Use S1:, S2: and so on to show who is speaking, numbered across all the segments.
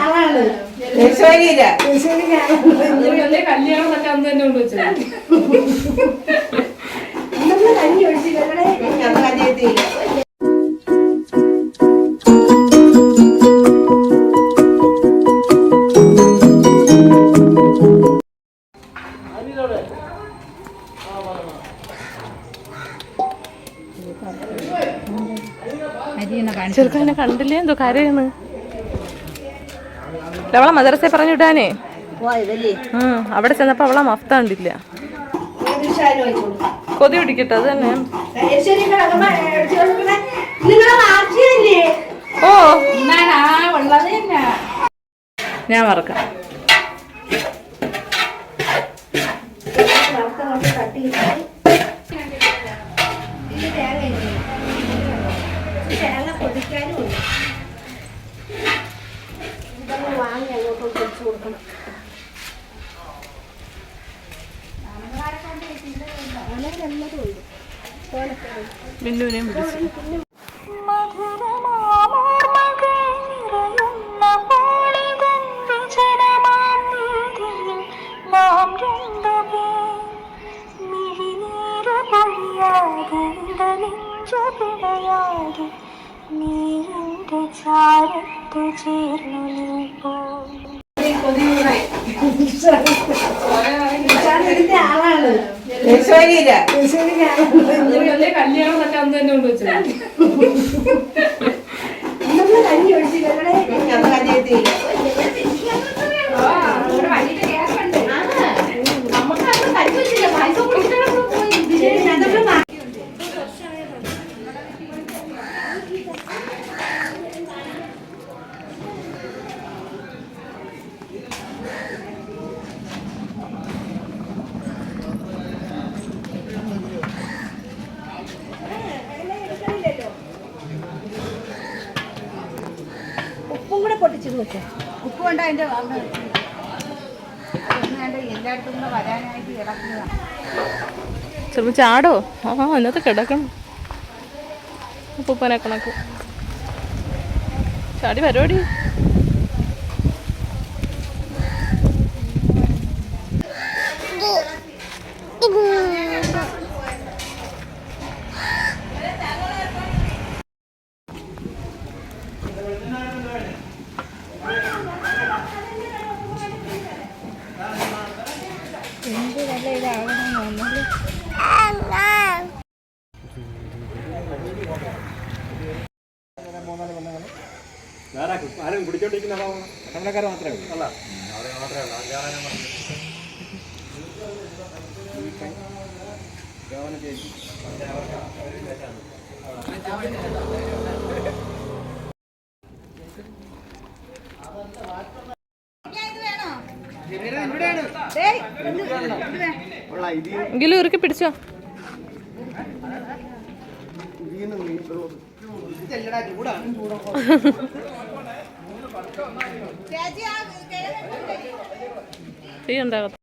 S1: ആളാണ് കല്യാണം അന്ന് തന്നെ കൊണ്ട് വെച്ചത് കഞ്ഞി ഒഴിച്ചില്ല.
S2: ചെറുക്കനെ കണ്ടില്ലേ എന്തോ കരയാണ്. അവളെ മദ്രസയെ പറഞ്ഞു വിടാനേ അവിടെ ചെന്നപ്പോ അവളെ മഫ്ത കണ്ടില്ല. കൊതി പിടിക്കട്ടെ അത് തന്നെ. ഓ ഞാൻ മറക്കാം.
S3: വാങ്ങി അങ്ങോട്ടും പൊടിച്ചു കൊടുക്കണം.
S2: ബിന്ദുവിനെയും വിളിച്ചു.
S1: ആളാണ് കല്യാണം അന്ന് തന്നെ കൊണ്ട് വെച്ചത് കഞ്ഞി ഒഴിച്ചില്ല.
S3: ഉപ്പും കൂടെ പൊട്ടിച്ചിട്ട് വെക്കാം. ഉപ്പ് കൊണ്ട് അതിൻ്റെ എല്ലായിടത്തും കൂടെ വരാനായിട്ട് കിടക്കുക.
S2: ചിലപ്പോൾ ചാടോ? അതിനകത്ത് കിടക്കണം. ഉപ്പനെ കണക്ക് ചാടി പരിപാടി.
S3: എന്ത് നല്ല ഇതാകണം തോന്നുന്നു.
S4: ആരും കുടിച്ചോണ്ടിരിക്കുന്ന കടലക്കാർ മാത്രമേ ഉള്ളൂ. അല്ല മാത്രമേ
S2: എങ്കിലും ഇറുക്കി പിടിച്ചോ. തീ ഉണ്ടാകത്ത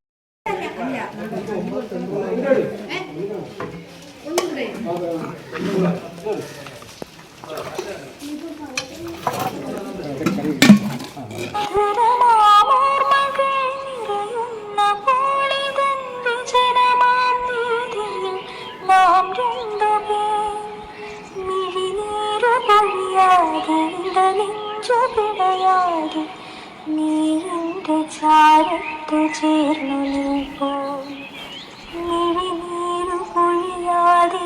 S5: ചാരത്തു ചേർന്നു പൊഴിയാതെ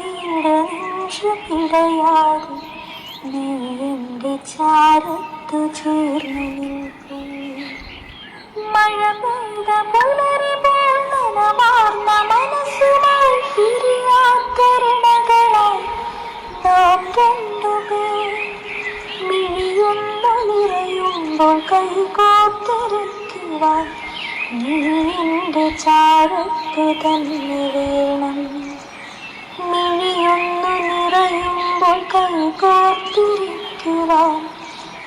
S5: പിടയാതെ നീ എൻ്റെ ചാരത്തു ചേർന്നു മഴ പെയ്ത പുലരി പോൽ നനവാർന്ന മനസ്സുമായി പിരിയാത്തരണകളായി നീ എൻ്റെ ചാരത്തു തന്നെ വേണം. മിഴിയൊന്നു നിറയുമ്പോൾ കൈകോർത്തിരിക്കുവാൻ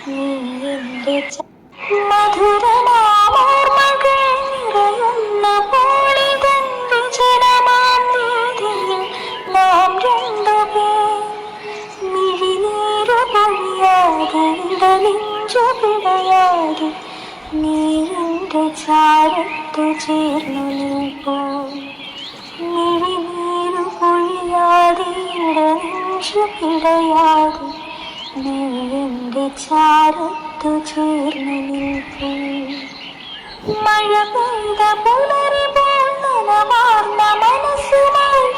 S5: നീ എൻ്റെ മധുരമാമോർമകൾ നിറയുന്ന പോളിതൻ വിജനമാം വീതിയിൽ നാം രണ്ടുപേർ മിഴിനീരു പൊഴിയാതെ ഇടലിഞ്ചു പിടയാതെ നീ എൻ്റെ ചാരത്തു ചേർന്നു നിൽപ്പോൾ. മിഴിനീരു പൊഴിയാതെ ഇടലിഞ്ചു പിടയാതെ നീ എൻ്റെ ചാരത്തു ചേർന്നു നിൽപ്പോൾ. മഴ പെയ്ത പുലരി പോൽ നനവാർന്ന മനസ്സുമായി